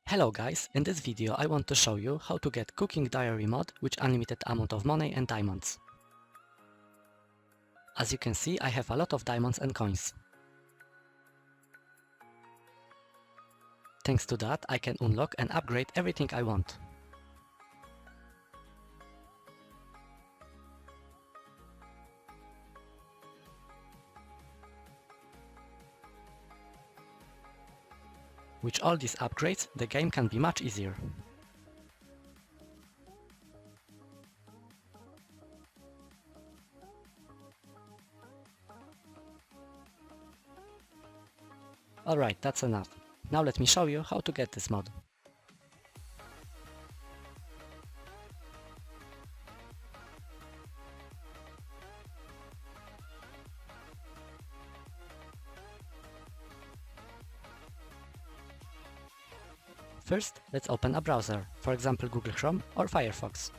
Hello guys, in this video I want to show you how to get cooking diary mod with unlimited amount of money and diamonds. As you can see, I have a lot of diamonds and coins. Thanks to that, I can unlock and upgrade everything I want. With all these upgrades, the game can be much easier. Alright, that's enough. Now let me show you how to get this mod. First, let's open a browser, for example Google Chrome or Firefox.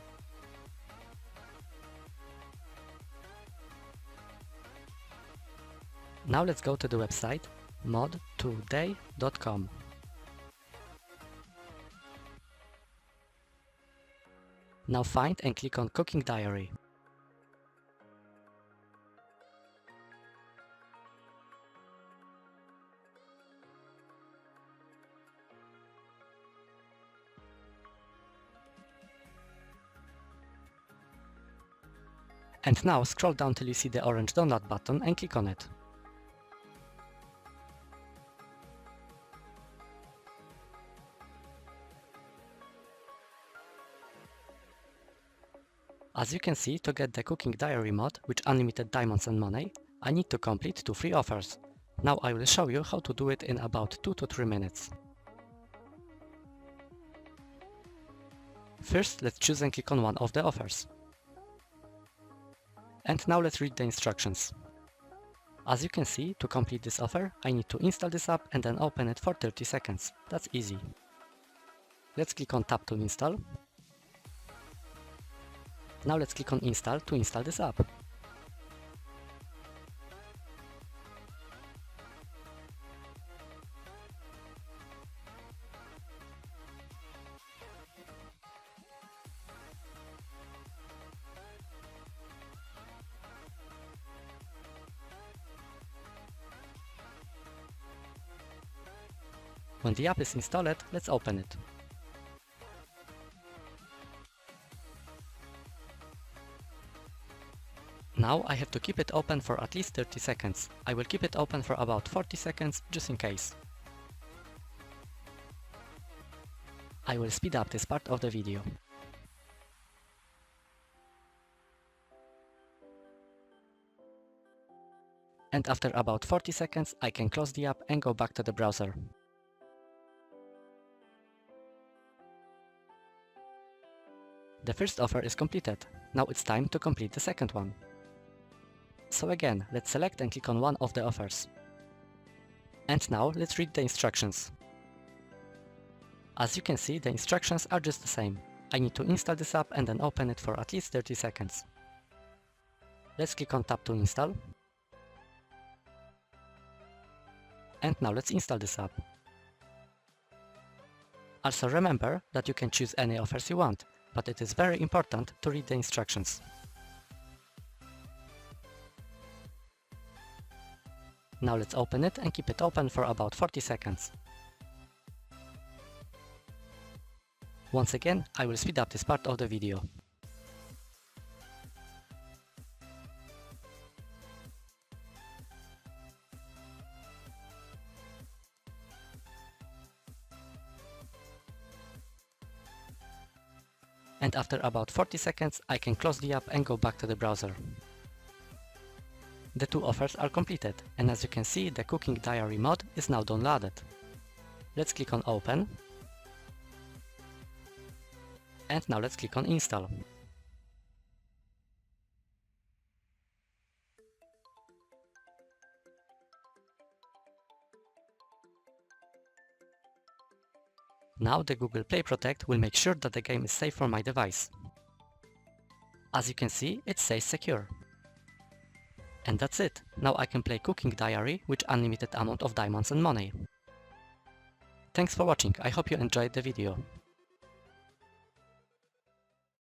Now let's go to the website mod2day.com. Now find and click on Cooking Diary. And now scroll down till you see the orange download button and click on it. As you can see, to get the cooking diary mod with unlimited diamonds and money, I need to complete 2 free offers. Now I will show you how to do it in about 2 to 3 minutes. First, let's choose and click on one of the offers. And now let's read the instructions. As you can see, to complete this offer, I need to install this app and then open it for 30 seconds. That's easy. Let's click on Tap to install. Now let's click on Install to install this app. When the app is installed, let's open it. Now I have to keep it open for at least 30 seconds. I will keep it open for about 40 seconds just in case. I will speed up this part of the video. And after about 40 seconds I can close the app and go back to the browser. The first offer is completed. Now it's time to complete the second one. So again, let's select and click on one of the offers. And now let's read the instructions. As you can see, the instructions are just the same. I need to install this app and then open it for at least 30 seconds. Let's click on Tap to install. And now let's install this app. Also remember that you can choose any offers you want, but it is very important to read the instructions. Now let's open it and keep it open for about 40 seconds. Once again, I will speed up this part of the video. And after about 40 seconds, I can close the app and go back to the browser. The 2 offers are completed, and as you can see, the cooking diary mod is now downloaded. Let's click on Open. And now let's click on Install. Now the Google Play Protect will make sure that the game is safe for my device. As you can see, it says secure. And that's it. Now I can play Cooking Diary with unlimited amount of diamonds and money. Thanks for watching, I hope you enjoyed the video.